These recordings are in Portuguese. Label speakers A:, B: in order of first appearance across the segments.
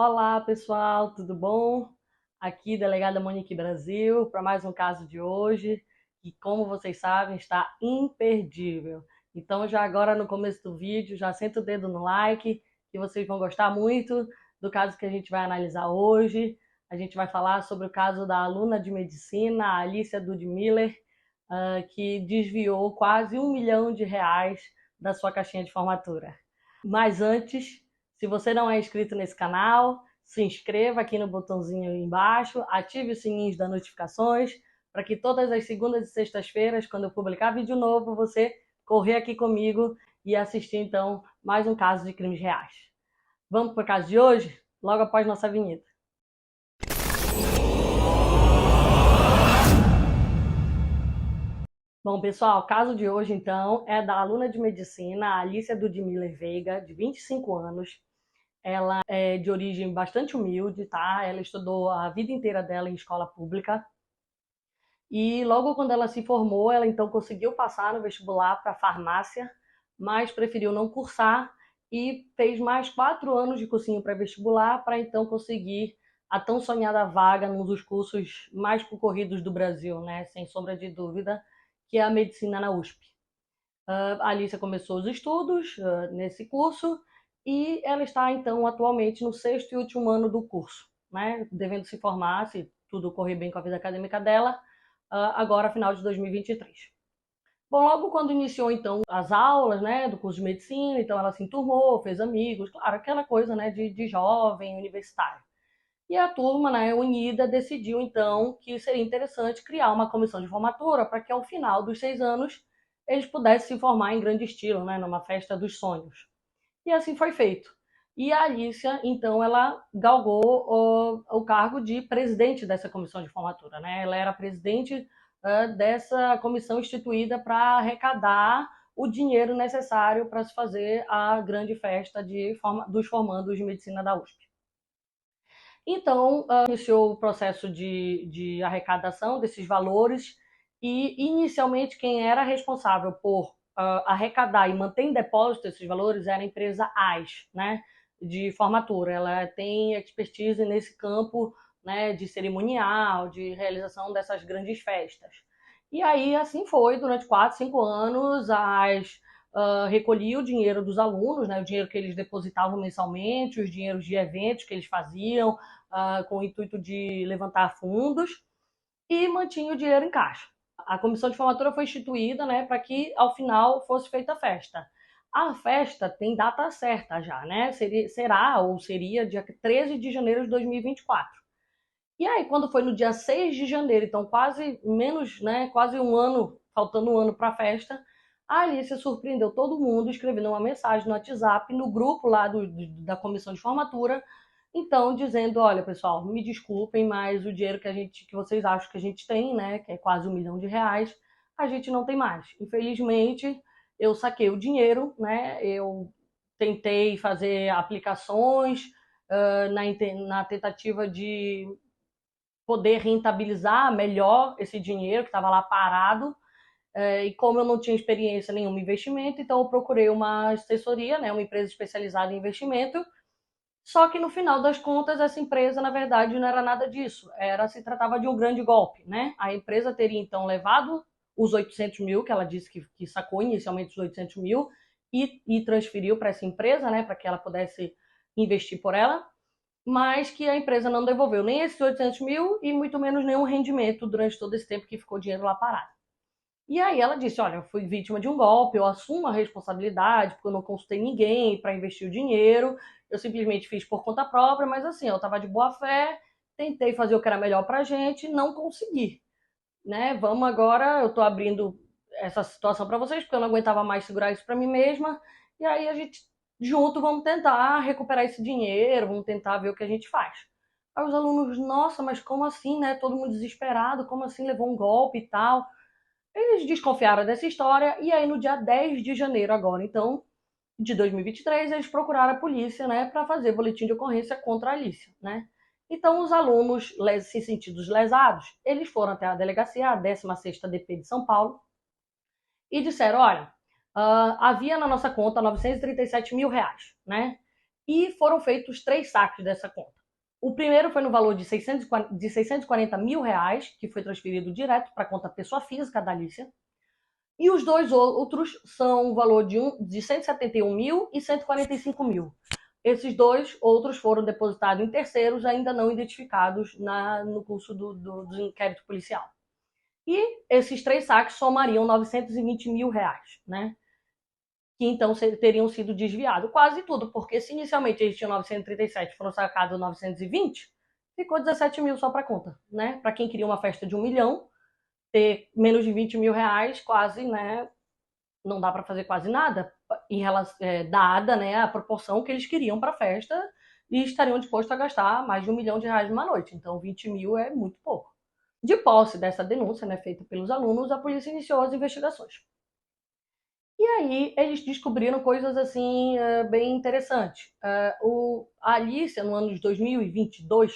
A: Olá, pessoal, tudo bom? Aqui, delegada Monique Brasil, para mais um caso de hoje, que, como vocês sabem, está imperdível. Então, já agora no começo do vídeo, já senta o dedo no like, que vocês vão gostar muito do caso que a gente vai analisar hoje. A gente vai falar sobre o caso da aluna de medicina, a Alicia Dudmiller, que desviou quase R$ 1 milhão da sua caixinha de formatura. Mas antes, se você não é inscrito nesse canal, se inscreva aqui no botãozinho embaixo, ative os sininhos das notificações, para que todas as segundas e sextas-feiras, quando eu publicar vídeo novo, você correr aqui comigo e assistir, então, mais um caso de crimes reais. Vamos para o caso de hoje? Logo após nossa vinheta. Bom, pessoal, o caso de hoje, então, é da aluna de medicina, Alicia Dudmiller Veiga, de 25 anos. Ela é de origem bastante humilde, tá? Ela estudou a vida inteira dela em escola pública. E logo quando ela se formou, ela então conseguiu passar no vestibular para farmácia, mas preferiu não cursar e fez mais 4 anos de cursinho pré-vestibular para então conseguir a tão sonhada vaga num dos cursos mais concorridos do Brasil, né? Sem sombra de dúvida, que é a medicina na USP. A Alicia começou os estudos nesse curso e ela está, então, atualmente no sexto e último ano do curso, né? Devendo se formar, se tudo correr bem com a vida acadêmica dela, agora, final de 2023. Bom, logo quando iniciou, então, as aulas, né, do curso de medicina, então ela se enturmou, fez amigos, claro, aquela coisa, né, de jovem universitário. E a turma, né, unida, decidiu, então, que seria interessante criar uma comissão de formatura para que, ao final dos 6 anos, eles pudessem se formar em grande estilo, né, numa festa dos sonhos. E assim foi feito. E a Alicia, então, ela galgou o cargo de presidente dessa comissão de formatura, né? Ela era presidente dessa comissão instituída para arrecadar o dinheiro necessário para se fazer a grande festa dos formandos de medicina da USP. Então, iniciou o processo de arrecadação desses valores e, inicialmente, quem era responsável por arrecadar e manter em depósito esses valores era a empresa AIS, né, de formatura. Ela tem expertise nesse campo, né, de cerimonial, de realização dessas grandes festas. E aí, assim foi, durante 4, 5 anos, a AIS recolhia o dinheiro dos alunos, né, o dinheiro que eles depositavam mensalmente, os dinheiros de eventos que eles faziam, com o intuito de levantar fundos, e mantinha o dinheiro em caixa. A comissão de formatura foi instituída, né, para que ao final fosse feita a festa. A festa tem data certa já, né? Seria dia 13 de janeiro de 2024. E aí, quando foi no dia 6 de janeiro, então quase menos, né, quase um ano, faltando um ano para a festa, a Alicia surpreendeu todo mundo escrevendo uma mensagem no WhatsApp, no grupo lá da comissão de formatura, então dizendo, olha, pessoal, me desculpem, mas o dinheiro que vocês acham que a gente tem, né, que é quase R$ 1 milhão, a gente não tem mais. Infelizmente, eu saquei o dinheiro, né, eu tentei fazer aplicações na tentativa de poder rentabilizar melhor esse dinheiro que estava lá parado. E como eu não tinha experiência nenhuma em investimento, então eu procurei uma assessoria, né, uma empresa especializada em investimento. Só que no final das contas, essa empresa, na verdade, não era nada disso. Se tratava de um grande golpe, né? A empresa teria então levado os 800 mil, que ela disse que sacou inicialmente os 800 mil, e transferiu para essa empresa, né, para que ela pudesse investir por ela, mas que a empresa não devolveu nem esses 800 mil e muito menos nenhum rendimento durante todo esse tempo que ficou o dinheiro lá parado. E aí ela disse, olha, eu fui vítima de um golpe, eu assumo a responsabilidade, porque eu não consultei ninguém para investir o dinheiro, eu simplesmente fiz por conta própria, mas assim, eu estava de boa fé, tentei fazer o que era melhor para a gente, não consegui. Né? Vamos agora, eu estou abrindo essa situação para vocês, porque eu não aguentava mais segurar isso para mim mesma, e aí a gente, junto, vamos tentar recuperar esse dinheiro, vamos tentar ver o que a gente faz. Aí os alunos, nossa, mas como assim, né? Todo mundo desesperado, como assim levou um golpe e tal? Eles desconfiaram dessa história e aí no dia 10 de janeiro agora, então, de 2023, eles procuraram a polícia, né, para fazer boletim de ocorrência contra a Alicia, né? Então, os alunos se sentidos lesados, eles foram até a delegacia, a 16ª DP de São Paulo, e disseram, olha, havia na nossa conta R$ 937 mil, né? e foram feitos 3 saques dessa conta. O primeiro foi no valor de 640 mil reais, que foi transferido direto para a conta pessoa física da Alicia. E os 2 outros são o valor de 171 mil e 145 mil. Esses 2 outros foram depositados em terceiros ainda não identificados no curso do inquérito policial. E esses 3 saques somariam 920 mil reais, né? Que então teriam sido desviados. Quase tudo, porque se inicialmente eles tinham 937 foram sacados 920, ficou 17 mil só para conta, né? Para quem queria uma festa de 1 milhão, ter menos de 20 mil reais, quase, né? Não dá para fazer quase nada, dada, né, a proporção que eles queriam para a festa e estariam dispostos a gastar mais de 1 milhão de reais numa noite. Então, 20 mil é muito pouco. De posse dessa denúncia, né, feita pelos alunos, a polícia iniciou as investigações. E aí eles descobriram coisas assim bem interessantes. A Alicia, no ano de 2022,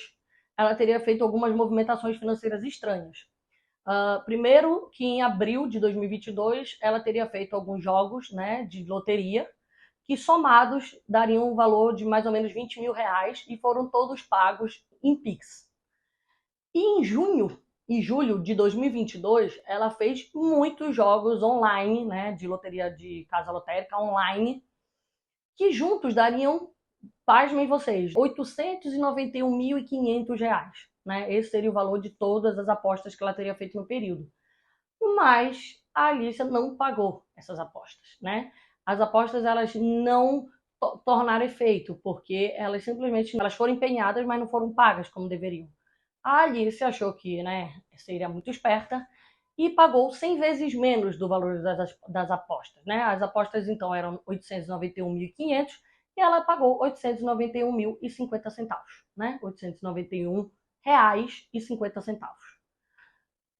A: ela teria feito algumas movimentações financeiras estranhas. Primeiro, que em abril de 2022, ela teria feito alguns jogos, né, de loteria, que somados dariam um valor de mais ou menos 20 mil reais e foram todos pagos em Pix. E em junho e julho de 2022, ela fez muitos jogos online, né, de loteria de casa lotérica online, que juntos dariam, pasmem vocês, 891.500 reais. Né? Esse seria o valor de todas as apostas que ela teria feito no período. Mas a Alicia não pagou essas apostas. Né? As apostas elas não tornaram efeito, porque elas simplesmente foram empenhadas, mas não foram pagas como deveriam. A Alice achou que, né, seria muito esperta e pagou 100 vezes menos do valor das apostas. Né? As apostas, então, eram 891.500 e ela pagou 891.050 centavos. Né? 891 reais e 50 centavos.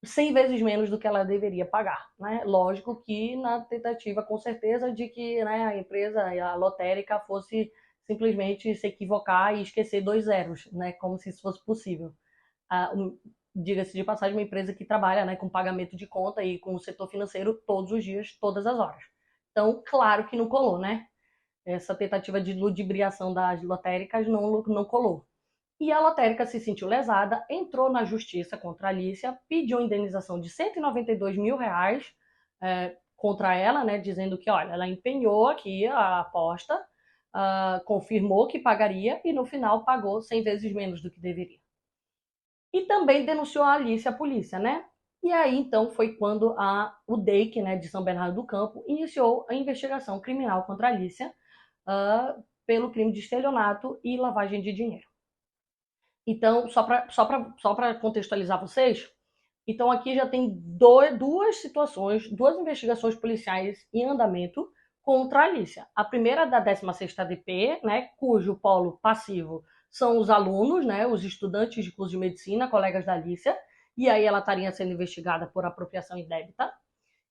A: 100 vezes menos do que ela deveria pagar. Né? Lógico que na tentativa, com certeza, de que, né, a empresa, a lotérica, fosse simplesmente se equivocar e esquecer 2 zeros, né? Como se isso fosse possível. Diga-se de passagem, uma empresa que trabalha, né, com pagamento de conta e com o setor financeiro todos os dias, todas as horas. Então, claro que não colou, né? Essa tentativa de ludibriação das lotéricas não colou. E a lotérica se sentiu lesada, entrou na justiça contra a Alicia, pediu indenização de 192 mil reais contra ela, né, dizendo que, olha, ela empenhou aqui a aposta, confirmou que pagaria e no final pagou 100 vezes menos do que deveria. E também denunciou a Alicia à polícia, né? E aí, então, foi quando o DEIC, né, de São Bernardo do Campo, iniciou a investigação criminal contra a Alicia pelo crime de estelionato e lavagem de dinheiro. Então, só para contextualizar vocês, então aqui já tem duas situações, 2 investigações policiais em andamento contra a Alicia. A primeira da 16ª DP, né, cujo polo passivo são os alunos, né, os estudantes de curso de medicina, colegas da Alicia, e aí ela estaria sendo investigada por apropriação indébita.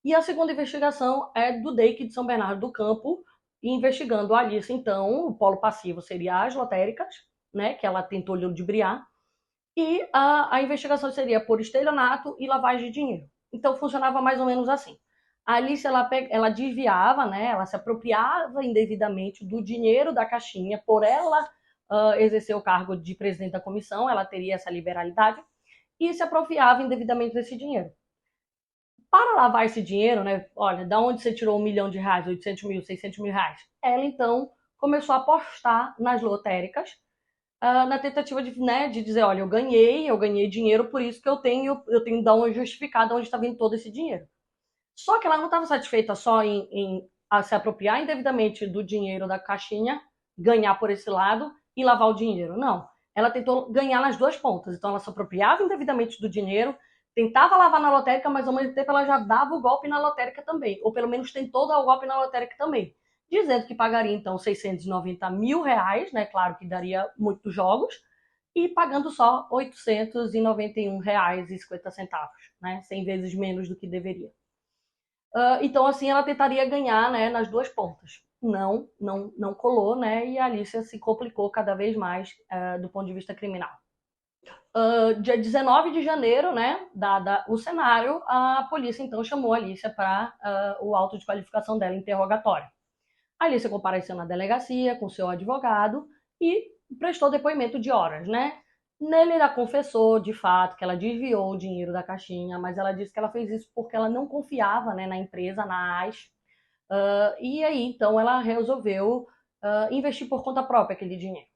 A: E a segunda investigação é do DEIC de São Bernardo do Campo, investigando a Alicia, então, o polo passivo seria as lotéricas, né, que ela tentou ludibriar, e a investigação seria por estelionato e lavagem de dinheiro. Então, funcionava mais ou menos assim. A Alicia, ela desviava, né, ela se apropriava indevidamente do dinheiro da caixinha por ela exercer o cargo de presidente da comissão, ela teria essa liberalidade, e se apropriava indevidamente desse dinheiro. Para lavar esse dinheiro, né, olha, da onde você tirou 1 milhão de reais, 800 mil, 600 mil reais? Ela, então, começou a apostar nas lotéricas, na tentativa de dizer, olha, eu ganhei dinheiro, por isso que eu tenho que dar uma justificada onde está vindo todo esse dinheiro. Só que ela não estava satisfeita só em se apropriar indevidamente do dinheiro da caixinha, ganhar por esse lado e lavar o dinheiro. Não. Ela tentou ganhar nas 2 pontas. Então, ela se apropriava indevidamente do dinheiro, tentava lavar na lotérica, mas ao mesmo tempo ela já dava o golpe na lotérica também. Ou pelo menos tentou dar o golpe na lotérica também. Dizendo que pagaria, então, 690 mil reais, né? Claro que daria muitos jogos. E pagando só 891 reais e 50 centavos, né? 100 vezes menos do que deveria. Então, assim, ela tentaria ganhar, né, nas 2 pontas. Não colou, né? E a Alicia se complicou cada vez mais do ponto de vista criminal. Dia 19 de janeiro, né, dada o cenário, a polícia então chamou a Alicia para o auto de qualificação dela, interrogatório. A Alicia compareceu na delegacia com seu advogado e prestou depoimento de horas, né? Nele ela confessou, de fato, que ela desviou o dinheiro da caixinha, mas ela disse que ela fez isso porque ela não confiava, né, na empresa, na AS. E aí, então, ela resolveu investir por conta própria aquele dinheiro.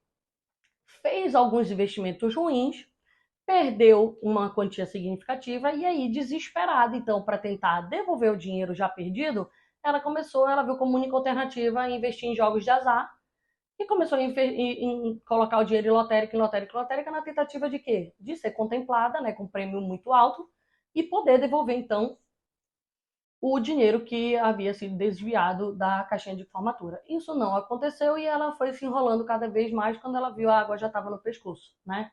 A: Fez alguns investimentos ruins, perdeu uma quantia significativa e aí, desesperada, então, para tentar devolver o dinheiro já perdido, ela viu como única alternativa investir em jogos de azar e começou em colocar o dinheiro em lotérica na tentativa de quê? De ser contemplada, né, com um prêmio muito alto e poder devolver, então, o dinheiro que havia sido desviado da caixinha de formatura. Isso não aconteceu e ela foi se enrolando cada vez mais quando ela viu a água já estava no pescoço, né?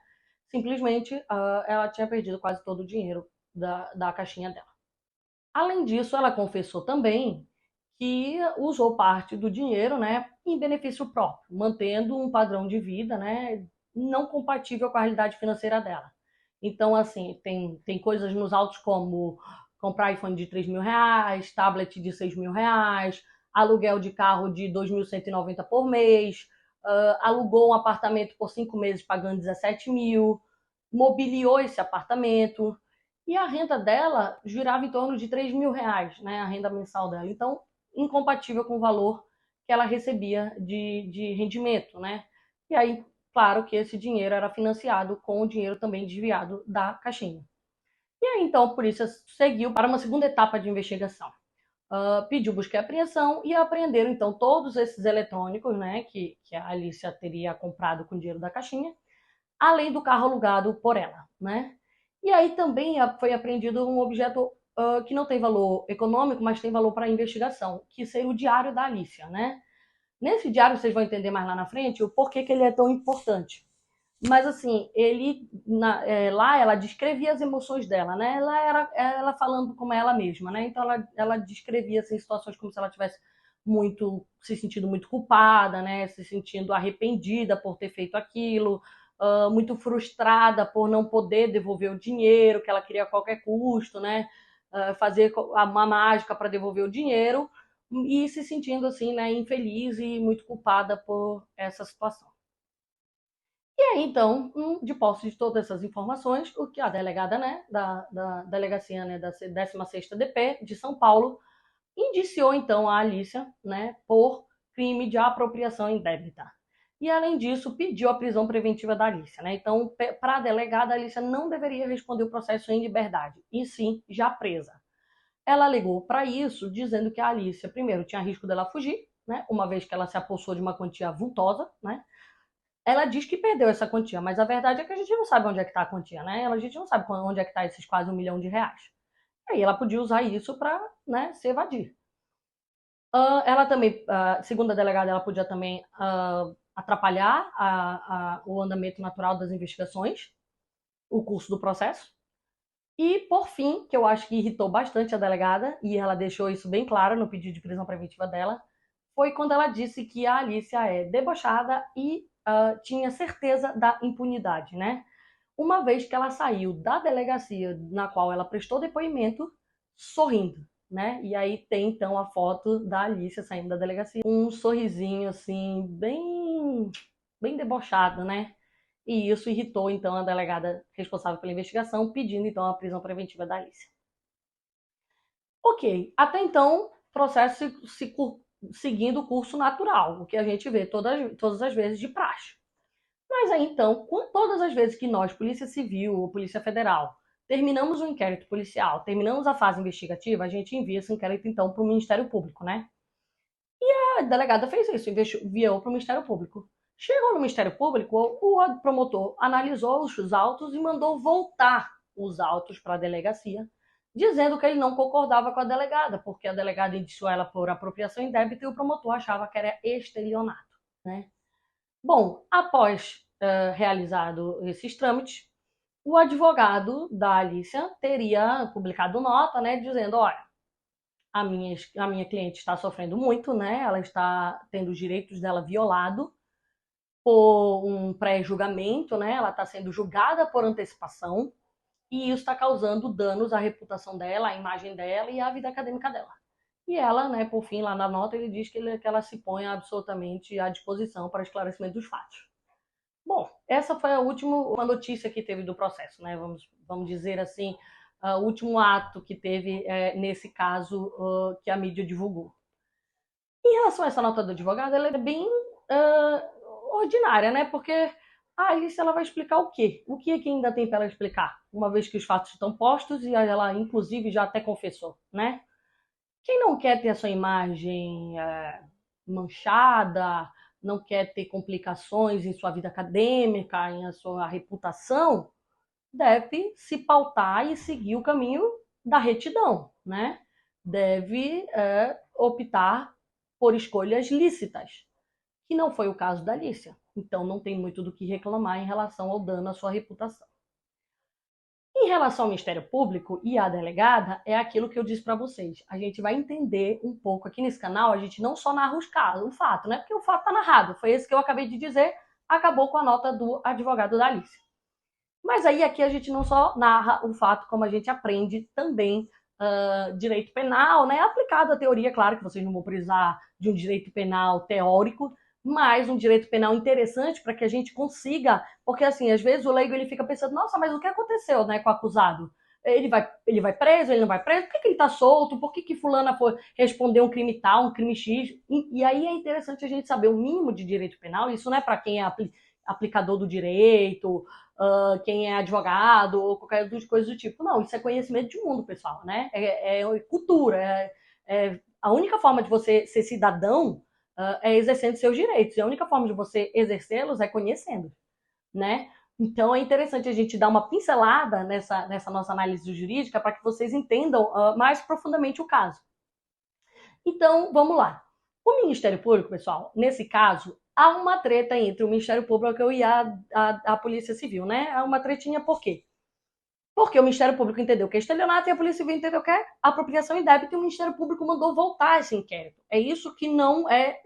A: Simplesmente, ela tinha perdido quase todo o dinheiro da caixinha dela. Além disso, ela confessou também que usou parte do dinheiro, né, em benefício próprio, mantendo um padrão de vida, né, não compatível com a realidade financeira dela. Então, assim, tem coisas nos autos como comprar iPhone de R$ 3.000, tablet de R$ 6.000, aluguel de carro de 2.190 por mês, alugou um apartamento por 5 meses pagando 17 mil, mobiliou esse apartamento, e a renda dela girava em torno de R$ 3.000, né, a renda mensal dela. Então, incompatível com o valor que ela recebia de rendimento, né? E aí, claro que esse dinheiro era financiado com o dinheiro também desviado da caixinha. E aí, então, a polícia seguiu para uma segunda etapa de investigação. Pediu busca e apreensão e apreenderam, então, todos esses eletrônicos, né, que a Alicia teria comprado com o dinheiro da caixinha, além do carro alugado por ela, né? E aí também foi apreendido um objeto que não tem valor econômico, mas tem valor para a investigação, que seria o diário da Alicia, né? Nesse diário vocês vão entender mais lá na frente o porquê que ele é tão importante. Mas assim, lá ela descrevia as emoções dela, né? Ela falando como ela mesma, né? Então ela descrevia assim, situações como se ela tivesse se sentindo muito culpada, né? Se sentindo arrependida por ter feito aquilo, muito frustrada por não poder devolver o dinheiro, que ela queria a qualquer custo, né? Fazer uma mágica para devolver o dinheiro e se sentindo assim, né? Infeliz e muito culpada por essa situação. E aí, então, de posse de todas essas informações, o que a delegada, né, da delegacia, né, da 16ª DP de São Paulo, indiciou, então, a Alicia, né, por crime de apropriação indébita. E, além disso, pediu a prisão preventiva da Alicia, né? Então, para a delegada, a Alicia não deveria responder o processo em liberdade, e sim já presa. Ela alegou para isso, dizendo que a Alicia, primeiro, tinha risco dela fugir, né, uma vez que ela se apossou de uma quantia vultosa, né? Ela diz que perdeu essa quantia, mas a verdade é que a gente não sabe onde é que está a quantia, né? A gente não sabe onde é que está esses quase R$ 1 milhão. Aí ela podia usar isso para, né, se evadir. Ela também, segundo a delegada, ela podia também atrapalhar o andamento natural das investigações, o curso do processo. E, por fim, que eu acho que irritou bastante a delegada, e ela deixou isso bem claro no pedido de prisão preventiva dela, foi quando ela disse que a Alicia é debochada e tinha certeza da impunidade, né? Uma vez que ela saiu da delegacia na qual ela prestou depoimento sorrindo, né? E aí tem então a foto da Alicia saindo da delegacia, um sorrisinho assim, bem debochado, né? E isso irritou então a delegada responsável pela investigação, pedindo então a prisão preventiva da Alicia. Ok, até então, processo seguindo o curso natural, o que a gente vê todas as vezes de praxe. Mas aí então, todas as vezes que nós, Polícia Civil ou Polícia Federal, terminamos um inquérito policial, terminamos a fase investigativa, a gente envia esse inquérito então para o Ministério Público, né? A delegada fez isso, enviou para o Ministério Público. Chegou no Ministério Público, o promotor analisou os autos e mandou voltar os autos para a delegacia, dizendo que ele não concordava com a delegada, porque a delegada indiciou ela por apropriação indébita e o promotor achava que era estelionato, né? Bom, após realizado esses trâmites, o advogado da Alicia teria publicado nota, né, dizendo, olha, a minha cliente está sofrendo muito, né, ela está tendo os direitos dela violado por um pré-julgamento, né, ela está sendo julgada por antecipação e isso está causando danos à reputação dela, à imagem dela e à vida acadêmica dela. E ela, né, por fim, lá na nota, ele diz que ela se põe absolutamente à disposição para esclarecimento dos fatos. Bom, essa foi a última notícia que teve do processo, né? Vamos dizer assim, o último ato que teve nesse caso que a mídia divulgou. Em relação a essa nota do advogado, ela é bem ordinária, né? Porque a Alice ela vai explicar o quê? O que é que ainda tem para ela explicar? Uma vez que os fatos estão postos e ela, inclusive, já até confessou, né? Quem não quer ter a sua imagem manchada, não quer ter complicações em sua vida acadêmica, em sua reputação, deve se pautar e seguir o caminho da retidão, né? Deve optar por escolhas lícitas, que não foi o caso da Alicia. Então não tem muito do que reclamar em relação ao dano à sua reputação. Em relação ao Ministério Público e à delegada, é aquilo que eu disse para vocês. A gente vai entender um pouco aqui nesse canal, a gente não só narra os casos, o fato, né? Porque o fato está narrado. Foi esse que eu acabei de dizer, acabou com a nota do advogado da Alice. Mas aí aqui a gente não só narra o fato, como a gente aprende também direito penal, né? Aplicado à teoria, claro que vocês não vão precisar de um direito penal teórico, mas um direito penal interessante para que a gente consiga, porque assim, às vezes o leigo ele fica pensando, nossa, mas o que aconteceu, né, com o acusado? Ele vai preso, ele não vai preso? Por que ele está solto? Por que fulana foi responder um crime tal, um crime X? E aí é interessante a gente saber o mínimo de direito penal, isso não é para quem é aplicador do direito, quem é advogado ou qualquer coisa do tipo. Não, isso é conhecimento de mundo, pessoal, né? É cultura. A única forma de você ser cidadão é exercendo seus direitos. E a única forma de você exercê-los é conhecendo, né? Então é interessante a gente dar uma pincelada nessa nossa análise jurídica para que vocês entendam mais profundamente o caso. Então, vamos lá. O Ministério Público, pessoal, nesse caso, há uma treta entre o Ministério Público e a Polícia Civil, né? Há uma tretinha por quê? Porque o Ministério Público entendeu que é estelionato e a Polícia Civil entendeu que é apropriação indébita e o Ministério Público mandou voltar esse inquérito. É isso que não é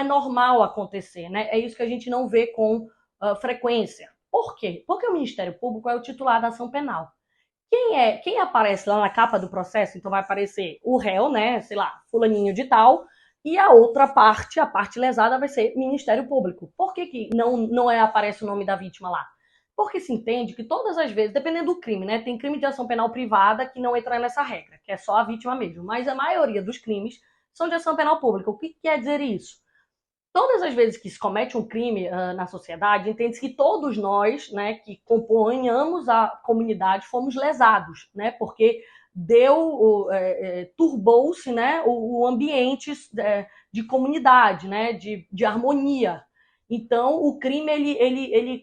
A: normal acontecer, né? É isso que a gente não vê com frequência. Por quê? Porque o Ministério Público é o titular da ação penal. Quem aparece lá na capa do processo, então vai aparecer o réu, né, sei lá, fulaninho de tal, e a outra parte, a parte lesada, vai ser Ministério Público. Por que não aparece o nome da vítima lá? Porque se entende que todas as vezes, dependendo do crime, né, tem crime de ação penal privada que não entra nessa regra, que é só a vítima mesmo, mas a maioria dos crimes são de ação penal pública. O que quer dizer isso? Todas as vezes que se comete um crime na sociedade, entende-se que todos nós, né, que componhamos a comunidade, fomos lesados, né, porque turbou-se, né, o ambiente de comunidade, né, de harmonia. Então, o crime ele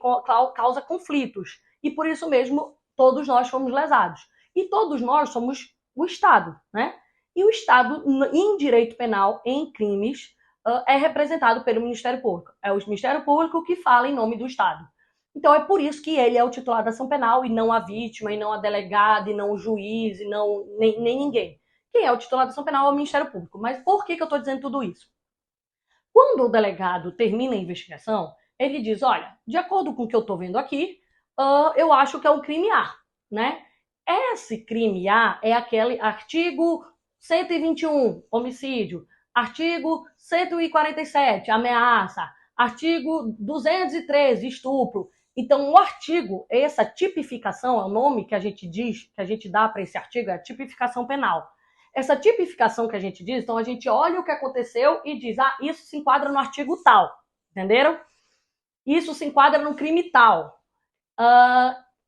A: causa conflitos e por isso mesmo todos nós fomos lesados. E todos nós somos o Estado, né? E o Estado, em direito penal, em crimes, é representado pelo Ministério Público. É o Ministério Público que fala em nome do Estado. Então é por isso que ele é o titular da ação penal e não a vítima, e não a delegada, e não o juiz, e não nem ninguém. Quem é o titular da ação penal é o Ministério Público. Mas por que eu estou dizendo tudo isso? Quando o delegado termina a investigação, ele diz, olha, de acordo com o que eu estou vendo aqui, eu acho que é o crime A, né? Esse crime A é aquele artigo 121, homicídio, artigo 147, ameaça, artigo 213, estupro. Então, o artigo, essa tipificação, é o nome que a gente diz, que a gente dá para esse artigo, é a tipificação penal. Essa tipificação que a gente diz, então a gente olha o que aconteceu e diz, isso se enquadra no artigo tal, entenderam? Isso se enquadra no crime tal.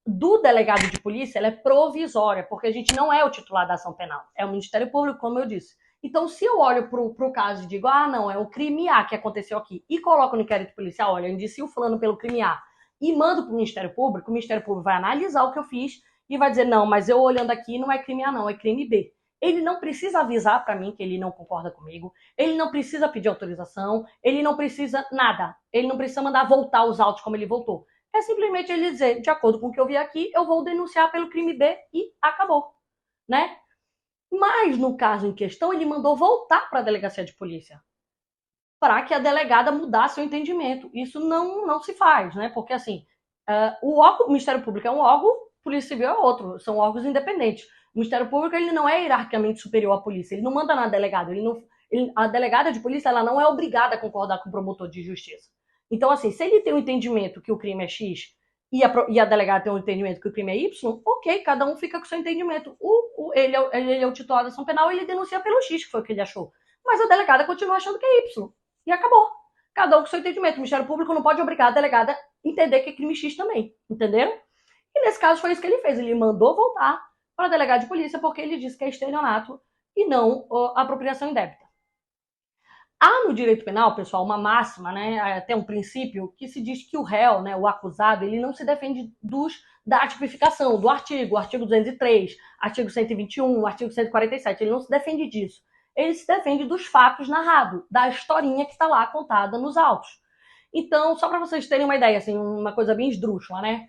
A: Do delegado de polícia, ela é provisória, porque a gente não é o titular da ação penal, é o Ministério Público, como eu disse. Então, se eu olho para o caso e digo, não, é o crime A que aconteceu aqui, e coloco no inquérito policial, olha, eu indicio o fulano pelo crime A, e mando para o Ministério Público vai analisar o que eu fiz e vai dizer, não, mas eu olhando aqui não é crime A não, é crime B. Ele não precisa avisar para mim que ele não concorda comigo, ele não precisa pedir autorização, ele não precisa nada, ele não precisa mandar voltar os autos como ele voltou. É simplesmente ele dizer, de acordo com o que eu vi aqui, eu vou denunciar pelo crime B e acabou, né? Mas, no caso em questão, ele mandou voltar para a delegacia de polícia para que a delegada mudasse o entendimento. Isso não se faz, né? Porque, assim, o Ministério Público é um órgão, Polícia Civil é outro, são órgãos independentes. O Ministério Público ele não é hierarquicamente superior à polícia, ele não manda na delegada, a delegada de polícia ela não é obrigada a concordar com o promotor de justiça. Então, assim, se ele tem um entendimento que o crime é X e a delegada tem um entendimento que o crime é Y, ok, cada um fica com o seu entendimento. Ele é o titular da ação penal, ele denuncia pelo X, que foi o que ele achou. Mas a delegada continua achando que é Y. E acabou. Cada um com o seu entendimento. O Ministério Público não pode obrigar a delegada a entender que é crime X também. Entenderam? E nesse caso foi isso que ele fez. Ele mandou voltar para a delegada de polícia porque ele disse que é estelionato e não apropriação indébita. Há no direito penal, pessoal, uma máxima, né, até um princípio, que se diz que o réu, né, o acusado, ele não se defende da tipificação, do artigo 203, artigo 121, artigo 147, ele não se defende disso. Ele se defende dos fatos narrados, da historinha que está lá contada nos autos. Então, só para vocês terem uma ideia, assim, uma coisa bem esdrúxula, né?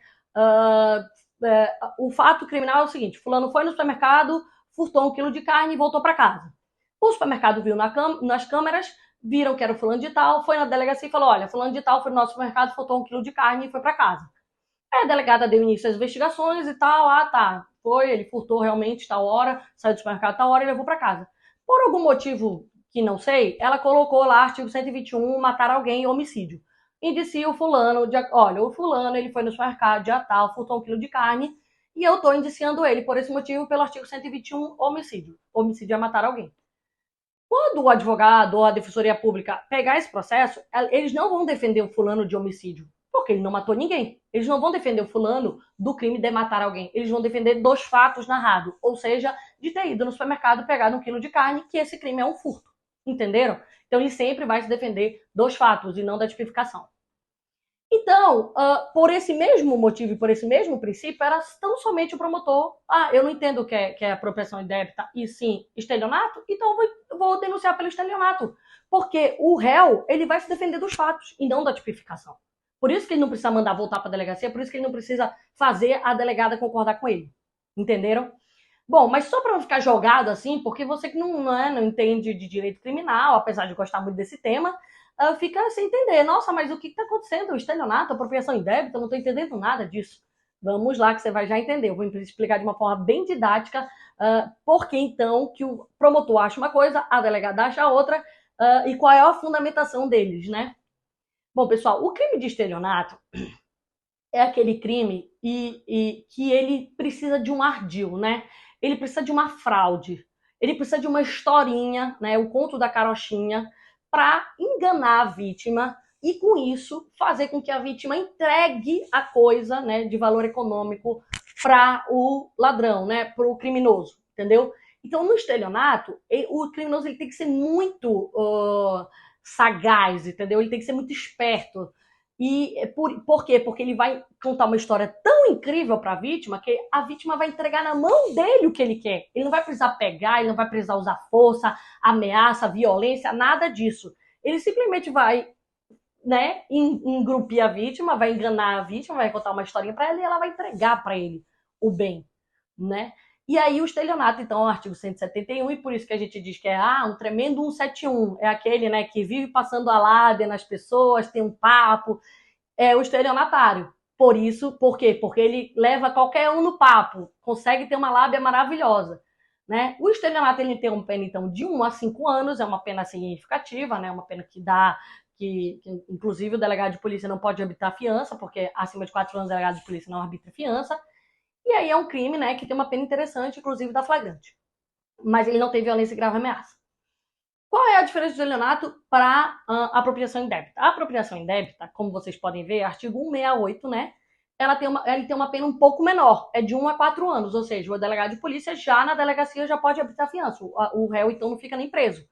A: O fato criminal é o seguinte: fulano foi no supermercado, furtou 1 quilo de carne e voltou para casa. O supermercado viu nas câmeras, viram que era o fulano de tal, foi na delegacia e falou: olha, fulano de tal foi no nosso supermercado, furtou 1 quilo de carne e foi para casa. Aí a delegada deu início às investigações e tal, tá, ele furtou realmente tal hora, saiu do supermercado tal hora e levou para casa. Por algum motivo que não sei, ela colocou lá artigo 121, matar alguém, homicídio. Indicia o fulano, olha, o fulano ele foi no supermercado dia tal, furtou 1 quilo de carne e eu estou indiciando ele por esse motivo pelo artigo 121, homicídio. Homicídio é matar alguém. Quando o advogado ou a defensoria pública pegar esse processo, eles não vão defender o fulano de homicídio, porque ele não matou ninguém. Eles não vão defender o fulano do crime de matar alguém. Eles vão defender dos fatos narrados, ou seja, de ter ido no supermercado pegar 1 quilo de carne, que esse crime é um furto. Entenderam? Então ele sempre vai se defender dos fatos e não da tipificação. Então, por esse mesmo motivo e por esse mesmo princípio, era tão somente o promotor: eu não entendo que é apropriação indébita e sim estelionato, então eu vou denunciar pelo estelionato. Porque o réu, ele vai se defender dos fatos e não da tipificação. Por isso que ele não precisa mandar voltar para a delegacia, por isso que ele não precisa fazer a delegada concordar com ele. Entenderam? Bom, mas só para não ficar jogado assim, porque você que não entende de direito criminal, apesar de gostar muito desse tema, fica sem entender. Nossa, mas o que está acontecendo? Estelionato, apropriação indébita, eu não estou entendendo nada disso. Vamos lá que você vai já entender. Eu vou explicar de uma forma bem didática por que então que o promotor acha uma coisa, a delegada acha outra, e qual é a fundamentação deles, né? Bom, pessoal, o crime de estelionato é aquele crime que ele precisa de um ardil, né? Ele precisa de uma fraude, ele precisa de uma historinha, né? O conto da carochinha, para enganar a vítima e, com isso, fazer com que a vítima entregue a coisa, né, de valor econômico para o ladrão, né, para o criminoso, entendeu? Então, no estelionato, o criminoso ele tem que ser muito sagaz, entendeu? Ele tem que ser muito esperto. E por quê? Porque ele vai contar uma história tão incrível para a vítima que a vítima vai entregar na mão dele o que ele quer. Ele não vai precisar pegar, ele não vai precisar usar força, ameaça, violência, nada disso. Ele simplesmente vai, né, engrupir a vítima, vai enganar a vítima, vai contar uma historinha para ela e ela vai entregar para ele o bem, né? E aí o estelionato, então, é o artigo 171, e por isso que a gente diz que é um tremendo 171. É aquele, né, que vive passando a lábia nas pessoas, tem um papo. É o estelionatário. Por quê? Porque ele leva qualquer um no papo, consegue ter uma lábia maravilhosa, né? O estelionato ele tem uma pena, então, de 1 a 5 anos, é uma pena significativa, né? Uma pena que inclusive o delegado de polícia não pode arbitrar fiança, porque acima de 4 anos o delegado de polícia não arbitra fiança. E aí é um crime, né, que tem uma pena interessante, inclusive da flagrante. Mas ele não tem violência e grave ameaça. Qual é a diferença do estelionato para apropriação indébita? A apropriação indébita, como vocês podem ver, artigo 168, né, ele tem uma pena um pouco menor, é de 1 a 4 anos, ou seja, o delegado de polícia já na delegacia já pode arbitrar fiança. O réu, então, não fica nem preso,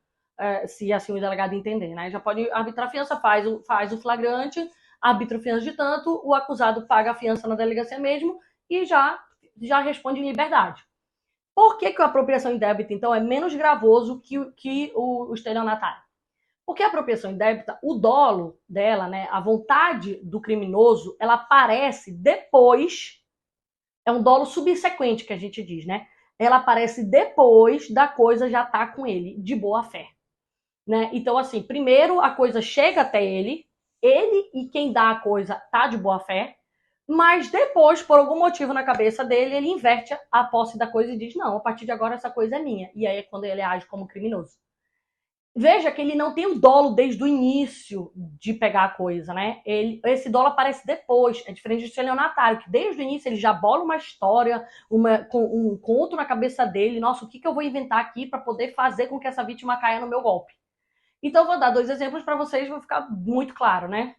A: se assim o delegado entender, né? Já pode arbitrar fiança, faz o flagrante, arbitra fiança de tanto, o acusado paga a fiança na delegacia mesmo, e já responde em liberdade. Por que a apropriação indébita, então, é menos gravoso que o estelionatário? Porque a apropriação indébita, o dolo dela, né, a vontade do criminoso, ela aparece depois, é um dolo subsequente que a gente diz, né? Ela aparece depois da coisa já estar com ele, de boa fé. Né? Então, assim, primeiro a coisa chega até ele e quem dá a coisa tá de boa fé. Mas depois, por algum motivo na cabeça dele, ele inverte a posse da coisa e diz: não, a partir de agora essa coisa é minha. E aí é quando ele age como criminoso. Veja que ele não tem o dolo desde o início de pegar a coisa, né? Esse dolo aparece depois. É diferente do estelionatário, que desde o início ele já bola uma história, com um conto na cabeça dele. Nossa, o que eu vou inventar aqui para poder fazer com que essa vítima caia no meu golpe? Então, eu vou dar 2 exemplos para vocês, vai ficar muito claro, né?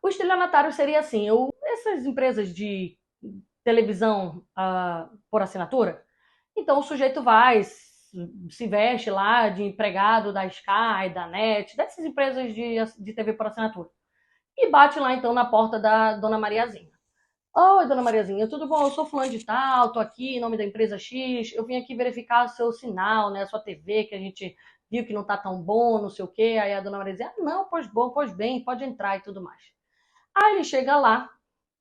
A: O estelionatário seria assim: essas empresas de televisão por assinatura, então o sujeito vai, se veste lá de empregado da Sky, da NET, dessas empresas de TV por assinatura, e bate lá então na porta da dona Mariazinha. Oi, dona Mariazinha, tudo bom? Eu sou fulano de tal, tô aqui em nome da empresa X, eu vim aqui verificar o seu sinal, né, a sua TV, que a gente viu que não tá tão bom, não sei o quê. Aí a dona Mariazinha: não, pois bom, pois bem, pode entrar e tudo mais. Aí ele chega lá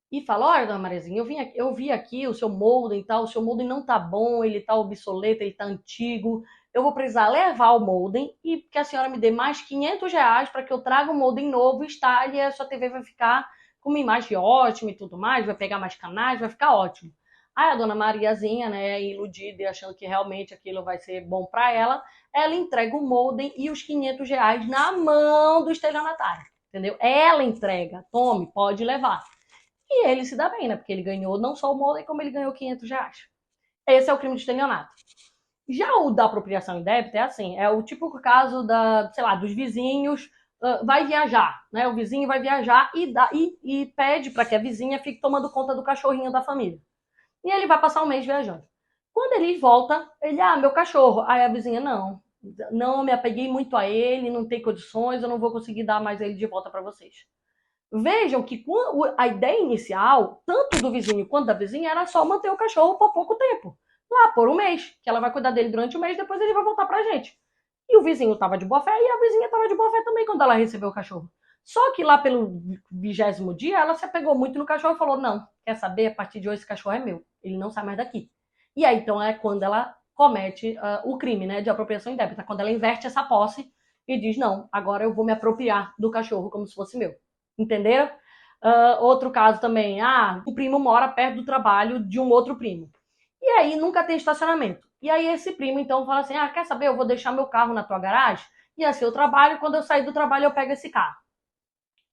A: e fala: olha, dona Mariazinha, eu vi aqui o seu modem e tal, o seu modem não tá bom, ele tá obsoleto, ele tá antigo, eu vou precisar levar o modem e que a senhora me dê mais R$ 500 para que eu traga o modem novo, instale e a sua TV vai ficar com uma imagem ótima e tudo mais, vai pegar mais canais, vai ficar ótimo. Aí a dona Mariazinha, né, iludida e achando que realmente aquilo vai ser bom para ela entrega o modem e os R$ 500 na mão do estelionatário, entendeu? Ela entrega: tome, pode levar. E ele se dá bem, né? Porque ele ganhou não só o modem, como ele ganhou R$ 500. Esse é o crime de estelionato. Já o da apropriação indébita é assim: é o típico caso sei lá, dos vizinhos, vai viajar, né? O vizinho vai viajar e pede para que a vizinha fique tomando conta do cachorrinho da família. E ele vai passar um mês viajando. Quando ele volta, meu cachorro. Aí a vizinha: não, me apeguei muito a ele, não tem condições, eu não vou conseguir dar mais ele de volta para vocês. Vejam que a ideia inicial, tanto do vizinho quanto da vizinha, era só manter o cachorro por pouco tempo. Lá, por um mês, que ela vai cuidar dele durante o mês, depois ele vai voltar pra gente. E o vizinho estava de boa fé e a vizinha estava de boa fé também quando ela recebeu o cachorro. Só que lá pelo 20º dia, ela se apegou muito no cachorro e falou: não, quer saber? A partir de hoje esse cachorro é meu. Ele não sai mais daqui. E aí, então, é quando ela comete o crime, né, de apropriação indébita. Quando ela inverte essa posse e diz: não, agora eu vou me apropriar do cachorro como se fosse meu. Entenderam? Outro caso também: o primo mora perto do trabalho de um outro primo. E aí nunca tem estacionamento. E aí esse primo então fala assim: quer saber? Eu vou deixar meu carro na tua garagem e assim eu trabalho. Quando eu sair do trabalho eu pego esse carro.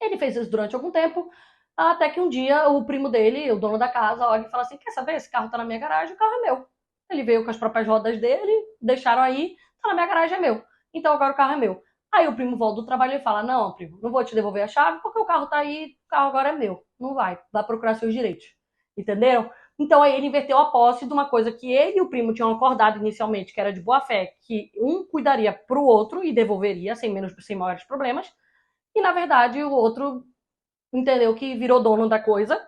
A: Ele fez isso durante algum tempo, até que um dia o primo dele, o dono da casa, olha e fala assim: quer saber? Esse carro tá na minha garagem, o carro é meu. Ele veio com as próprias rodas dele, deixaram aí, tá na minha garagem, é meu. Então agora o carro é meu. Aí o primo volta do trabalho e fala: não, primo, não vou te devolver a chave porque o carro tá aí, o carro agora é meu. Não vai procurar seus direitos. Entenderam? Então aí ele inverteu a posse de uma coisa que ele e o primo tinham acordado inicialmente, que era de boa fé, que um cuidaria pro outro e devolveria sem maiores problemas, e na verdade o outro entendeu que virou dono da coisa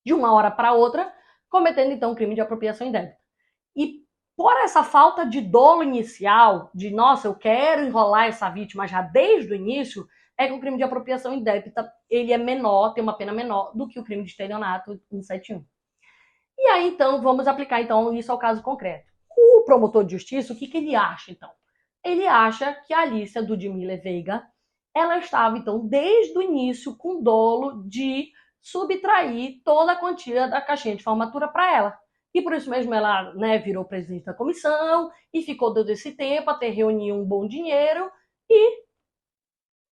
A: de uma hora para outra, cometendo então um crime de apropriação indébita. E por essa falta de dolo inicial, de nossa, eu quero enrolar essa vítima já desde o início, é que o crime de apropriação indébita ele é menor, tem uma pena menor do que o crime de estelionato 171. E aí então vamos aplicar então isso ao caso concreto. O promotor de justiça, o que ele acha então? Ele acha que a Alicia Ludmila Veiga, ela estava então desde o início com dolo de subtrair toda a quantia da caixinha de formatura para ela. E por isso mesmo ela, né, virou presidente da comissão e ficou todo esse tempo até reunir um bom dinheiro e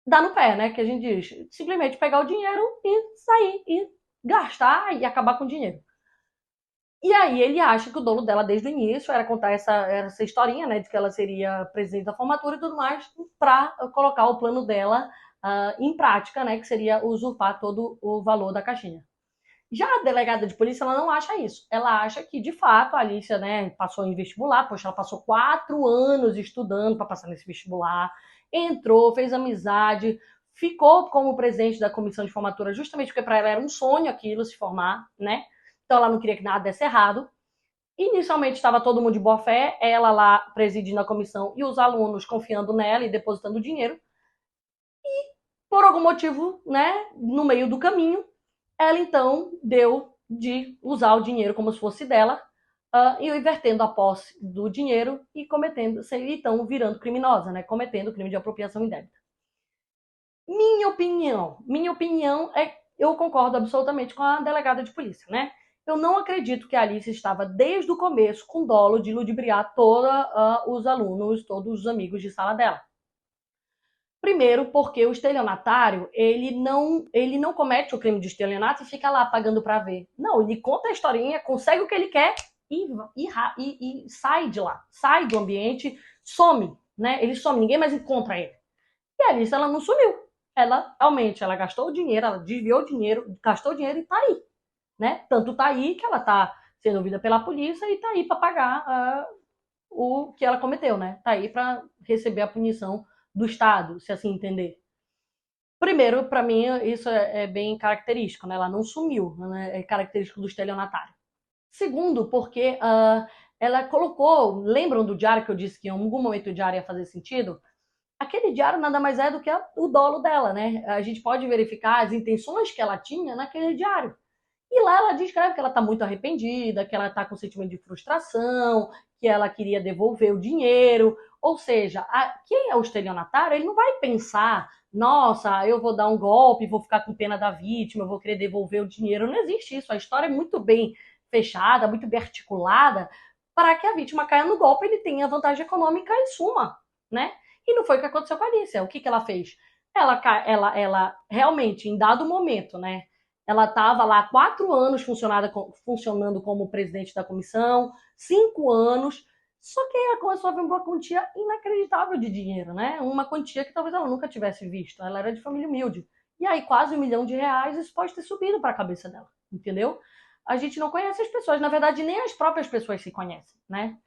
A: dar no pé, né, que a gente diz, simplesmente pegar o dinheiro e sair e gastar e acabar com o dinheiro. E aí ele acha que o dolo dela desde o início era contar essa historinha, né, de que ela seria presidente da formatura e tudo mais, para colocar o plano dela em prática, né, que seria usurpar todo o valor da caixinha. Já a delegada de polícia, ela não acha isso. Ela acha que, de fato, a Alicia, né, passou em vestibular, poxa, ela passou 4 anos estudando para passar nesse vestibular, entrou, fez amizade, ficou como presidente da comissão de formatura justamente porque para ela era um sonho aquilo, se formar, né? Então ela não queria que nada desse errado. Inicialmente estava todo mundo de boa fé, ela lá presidindo a comissão e os alunos confiando nela e depositando dinheiro. E por algum motivo, né, no meio do caminho, ela então deu de usar o dinheiro como se fosse dela, e invertendo a posse do dinheiro e então virando criminosa, né, cometendo o crime de apropriação indébita. Minha opinião é eu concordo absolutamente com a delegada de polícia, né? Eu não acredito que a Alice estava desde o começo com dolo de ludibriar todos os alunos, todos os amigos de sala dela. Primeiro, porque o estelionatário, ele não comete o crime de estelionato e fica lá pagando para ver. Não, ele conta a historinha, consegue o que ele quer e sai de lá, sai do ambiente, some, né? Ele some, ninguém mais encontra ele. E a Alice, ela não sumiu. Ela realmente, ela gastou o dinheiro, ela desviou o dinheiro, gastou o dinheiro e tá aí, né? Tanto tá aí que ela tá sendo ouvida pela polícia e tá aí para pagar o que ela cometeu, né? Tá aí para receber a punição do Estado, se assim entender. Primeiro, para mim, isso é bem característico, né? Ela não sumiu, né? É característico do estelionatário. Segundo, porque ela colocou, lembram do diário que eu disse que em algum momento o diário ia fazer sentido? Aquele diário nada mais é do que o dolo dela, né? A gente pode verificar as intenções que ela tinha naquele diário. E lá ela descreve que ela está muito arrependida, que ela está com sentimento de frustração, que ela queria devolver o dinheiro. Ou seja, quem é o estelionatário, ele não vai pensar, nossa, eu vou dar um golpe, vou ficar com pena da vítima, eu vou querer devolver o dinheiro. Não existe isso. A história é muito bem fechada, muito bem articulada, para que a vítima caia no golpe e ele tenha vantagem econômica em suma, né? E não foi o que aconteceu com a Alicia. O que ela fez? Ela realmente, em dado momento, né? Ela estava lá 4 anos funcionando como presidente da comissão, 5 anos, só que ela começou a ver uma quantia inacreditável de dinheiro, né? Uma quantia que talvez ela nunca tivesse visto. Ela era de família humilde. E aí, quase R$ 1 milhão, isso pode ter subido para a cabeça dela, entendeu? A gente não conhece as pessoas, na verdade, nem as próprias pessoas se conhecem, né?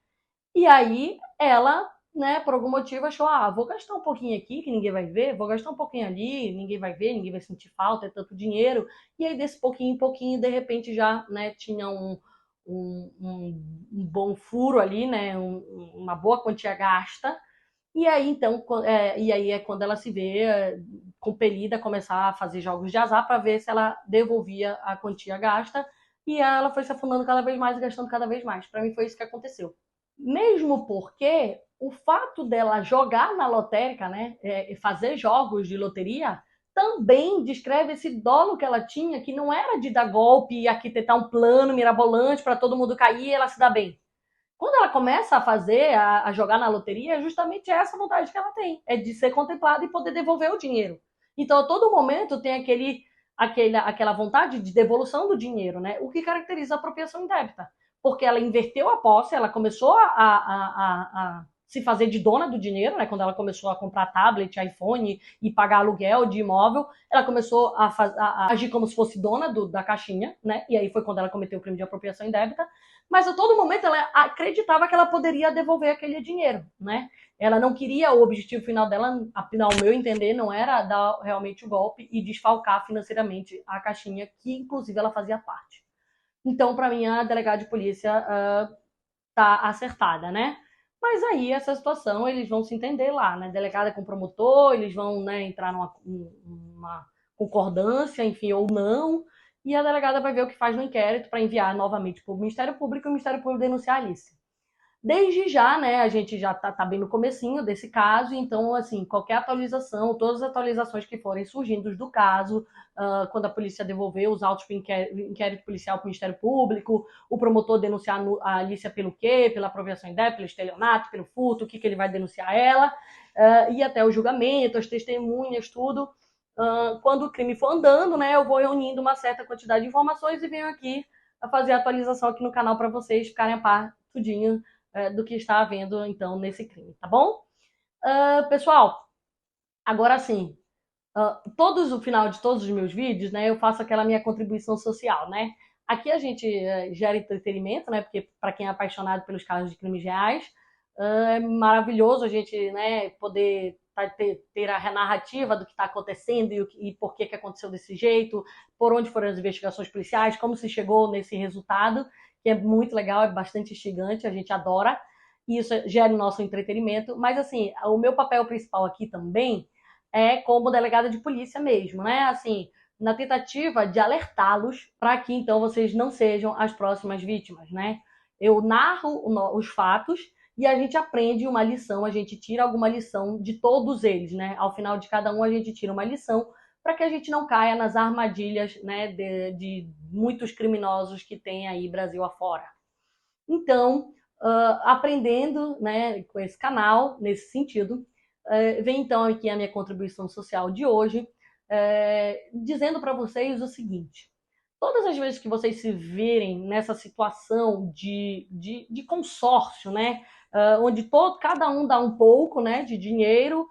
A: E aí, ela, né, por algum motivo, achou, vou gastar um pouquinho aqui, que ninguém vai ver, vou gastar um pouquinho ali, ninguém vai ver, ninguém vai sentir falta, é tanto dinheiro. E aí, desse pouquinho em pouquinho, de repente, já, né, tinha um bom furo ali, né, uma boa quantia gasta. E aí, então, e aí é quando ela se vê compelida a começar a fazer jogos de azar para ver se ela devolvia a quantia gasta. E ela foi se afundando cada vez mais e gastando cada vez mais. Para mim, foi isso que aconteceu. Mesmo porque o fato dela jogar na lotérica, né, fazer jogos de loteria, também descreve esse dolo que ela tinha, que não era de dar golpe e arquitetar um plano mirabolante para todo mundo cair e ela se dar bem. Quando ela começa a fazer, a jogar na loteria, é justamente essa vontade que ela tem, é de ser contemplada e poder devolver o dinheiro. Então, a todo momento tem aquela vontade de devolução do dinheiro, né? O que caracteriza a apropriação indébita. Porque ela inverteu a posse, ela começou a se fazer de dona do dinheiro, né? Quando ela começou a comprar tablet, iPhone e pagar aluguel de imóvel, ela começou a agir como se fosse dona da caixinha, né? E aí foi quando ela cometeu o crime de apropriação indébita. Mas a todo momento ela acreditava que ela poderia devolver aquele dinheiro, né? Ela não queria, o objetivo final dela, ao meu entender, não era dar realmente o golpe e desfalcar financeiramente a caixinha, que inclusive ela fazia parte. Então, para mim, a delegada de polícia tá acertada, né? Mas aí, essa situação, eles vão se entender lá, né? Delegada com promotor, eles vão, né, entrar numa concordância, enfim, ou não, e a delegada vai ver o que faz no inquérito para enviar novamente para o Ministério Público e o Ministério Público denunciar a Alice. Desde já, né, a gente já tá bem no comecinho desse caso, então, assim, qualquer atualização, todas as atualizações que forem surgindo do caso, quando a polícia devolver os autos para o inquérito policial para o Ministério Público, o promotor denunciar a Alicia pelo quê? Pela apropriação indébita, pelo estelionato, pelo furto, o que ele vai denunciar ela, e até o julgamento, as testemunhas, tudo. Quando o crime for andando, né, eu vou reunindo uma certa quantidade de informações e venho aqui a fazer a atualização aqui no canal para vocês ficarem a par tudinho do que está havendo, então, nesse crime, tá bom? Pessoal, agora sim, o final de todos os meus vídeos, né, eu faço aquela minha contribuição social, né? Aqui a gente gera entretenimento, né, porque para quem é apaixonado pelos casos de crimes reais, é maravilhoso a gente, né, poder ter a narrativa do que está acontecendo e por que aconteceu desse jeito, por onde foram as investigações policiais, como se chegou nesse resultado, que é muito legal, é bastante instigante, a gente adora, e isso gera o nosso entretenimento. Mas, assim, o meu papel principal aqui também é como delegada de polícia mesmo, né? Assim, na tentativa de alertá-los para que, então, vocês não sejam as próximas vítimas, né? Eu narro os fatos e a gente aprende uma lição, a gente tira alguma lição de todos eles, né? Ao final de cada um, a gente tira uma lição para que a gente não caia nas armadilhas, né, de muitos criminosos que tem aí Brasil afora. Então, aprendendo, né, com esse canal, nesse sentido, vem então aqui a minha contribuição social de hoje, dizendo para vocês o seguinte: todas as vezes que vocês se verem nessa situação de consórcio, né, onde cada um dá um pouco, né, de dinheiro,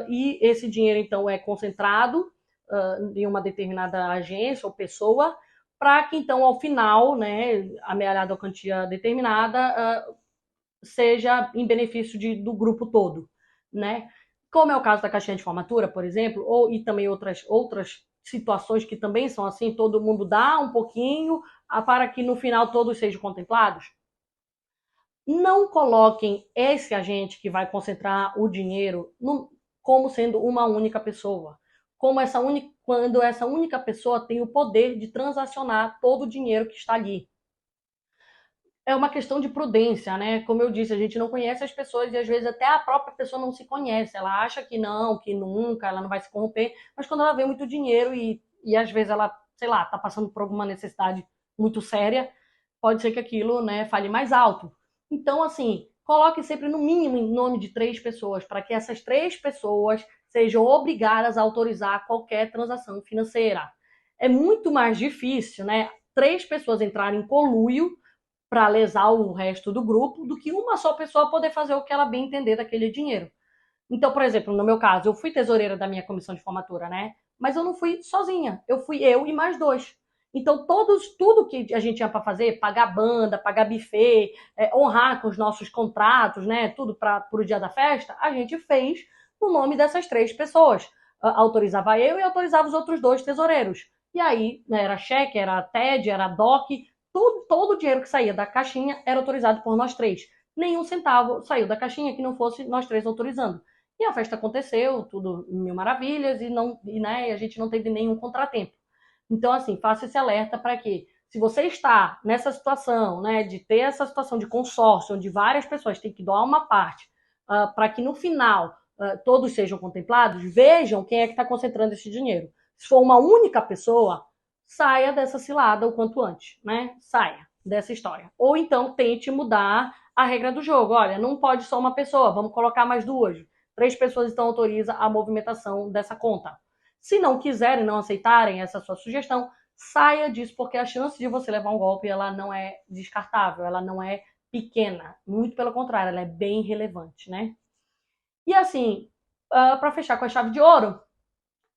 A: e esse dinheiro então é concentrado em uma determinada agência ou pessoa, para que então ao final, né, amealhada a quantia determinada, seja em benefício do grupo todo, né? Como é o caso da caixinha de formatura, por exemplo, e também outras situações que também são assim, todo mundo dá um pouquinho para que no final todos sejam contemplados. Não coloquem esse agente que vai concentrar o dinheiro como sendo uma única pessoa. Quando essa única pessoa tem o poder de transacionar todo o dinheiro que está ali. É uma questão de prudência, né? Como eu disse, a gente não conhece as pessoas e às vezes até a própria pessoa não se conhece. Ela acha que não, que nunca, ela não vai se corromper, mas quando ela vê muito dinheiro e às vezes ela, sei lá, tá passando por alguma necessidade muito séria, pode ser que aquilo, né, fale mais alto. Então, assim, coloque sempre no mínimo em nome de 3 pessoas, para que essas 3 pessoas sejam obrigadas a autorizar qualquer transação financeira. É muito mais difícil, né, 3 pessoas entrarem em conluio para lesar o resto do grupo, do que uma só pessoa poder fazer o que ela bem entender daquele dinheiro. Então, por exemplo, no meu caso, eu fui tesoureira da minha comissão de formatura, né? Mas eu não fui sozinha, eu e mais 2. Então, tudo que a gente tinha para fazer, pagar banda, pagar buffet, honrar com os nossos contratos, né? Tudo para o dia da festa, a gente fez no nome dessas 3 pessoas. Autorizava eu e autorizava os outros 2 tesoureiros. E aí, né, era cheque, era TED, era DOC, todo o dinheiro que saía da caixinha era autorizado por nós 3. Nenhum centavo saiu da caixinha que não fosse nós 3 autorizando. E a festa aconteceu, tudo mil maravilhas, né, a gente não teve nenhum contratempo. Então, assim, faça esse alerta para que, se você está nessa situação, né, de ter essa situação de consórcio, onde várias pessoas têm que doar uma parte, para que no final todos sejam contemplados, vejam quem é que está concentrando esse dinheiro. Se for uma única pessoa, saia dessa cilada o quanto antes, né? Saia dessa história. Ou então tente mudar a regra do jogo. Olha, não pode só uma pessoa, vamos colocar mais 2. 3 pessoas então autoriza a movimentação dessa conta. Se não quiserem, não aceitarem essa sua sugestão, saia disso, porque a chance de você levar um golpe, ela não é descartável, ela não é pequena. Muito pelo contrário, ela é bem relevante, né? E assim, para fechar com a chave de ouro,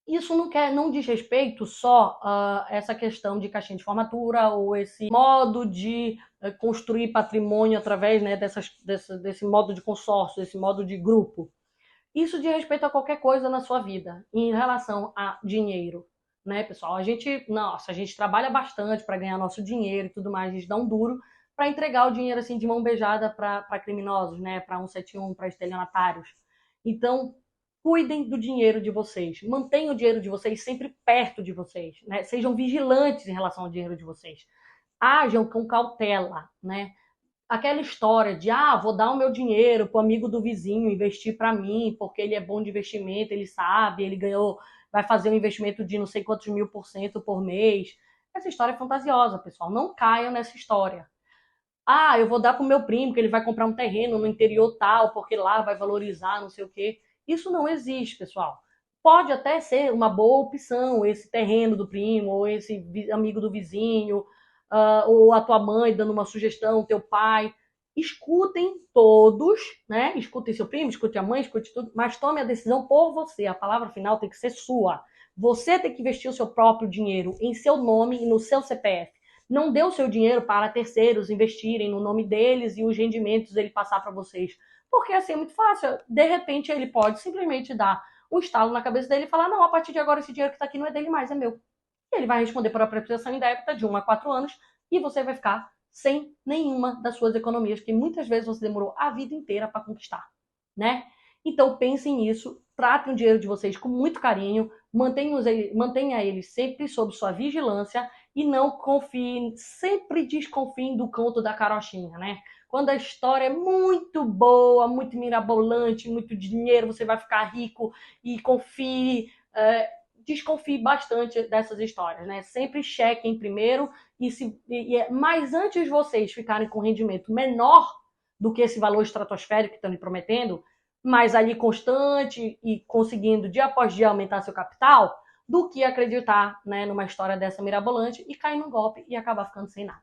A: isso não diz respeito só a essa questão de caixinha de formatura ou esse modo de construir patrimônio através, né, desse modo de consórcio, desse modo de grupo. Isso diz respeito a qualquer coisa na sua vida em relação a dinheiro, né, pessoal? A gente trabalha bastante para ganhar nosso dinheiro e tudo mais, a gente dá um duro para entregar o dinheiro assim de mão beijada para criminosos, né, para 171, para estelionatários. Então, cuidem do dinheiro de vocês, mantenham o dinheiro de vocês sempre perto de vocês, né? Sejam vigilantes em relação ao dinheiro de vocês. Ajam com cautela, né? Aquela história de, vou dar o meu dinheiro pro amigo do vizinho investir para mim, porque ele é bom de investimento, ele sabe, ele ganhou, vai fazer um investimento de não sei quantos mil% por mês. Essa história é fantasiosa, pessoal. Não caiam nessa história. Eu vou dar pro meu primo, que ele vai comprar um terreno no interior tal, porque lá vai valorizar, não sei o quê. Isso não existe, pessoal. Pode até ser uma boa opção esse terreno do primo, ou esse amigo do vizinho, ou a tua mãe dando uma sugestão, teu pai. Escutem todos, né? Escutem seu primo, escute a mãe, escute tudo, mas tome a decisão por você. A palavra final tem que ser sua. Você tem que investir o seu próprio dinheiro em seu nome e no seu CPF. Não dê o seu dinheiro para terceiros investirem no nome deles e os rendimentos ele passar para vocês. Porque assim é muito fácil. De repente ele pode simplesmente dar um estalo na cabeça dele e falar: não, a partir de agora esse dinheiro que está aqui não é dele mais, é meu. E ele vai responder por apropriação indébita de 1 a 4 anos e você vai ficar sem nenhuma das suas economias, que muitas vezes você demorou a vida inteira para conquistar, né? Então pensem nisso, tratem o dinheiro de vocês com muito carinho, mantenha ele sempre sob sua vigilância e não confiem, sempre desconfiem do conto da carochinha, né? Quando a história é muito boa, muito mirabolante, muito dinheiro, você vai ficar rico e confie. desconfie bastante dessas histórias, né? Sempre chequem primeiro mas antes de vocês ficarem com rendimento menor do que esse valor estratosférico que estão lhe prometendo, mas ali constante e conseguindo dia após dia aumentar seu capital, do que acreditar, né, numa história dessa mirabolante e cair num golpe e acabar ficando sem nada.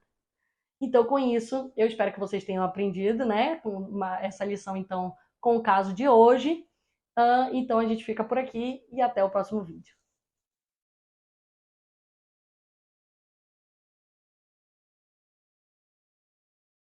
A: Então, com isso, eu espero que vocês tenham aprendido, né, essa lição, então, com o caso de hoje. Então, a gente fica por aqui e até o próximo vídeo.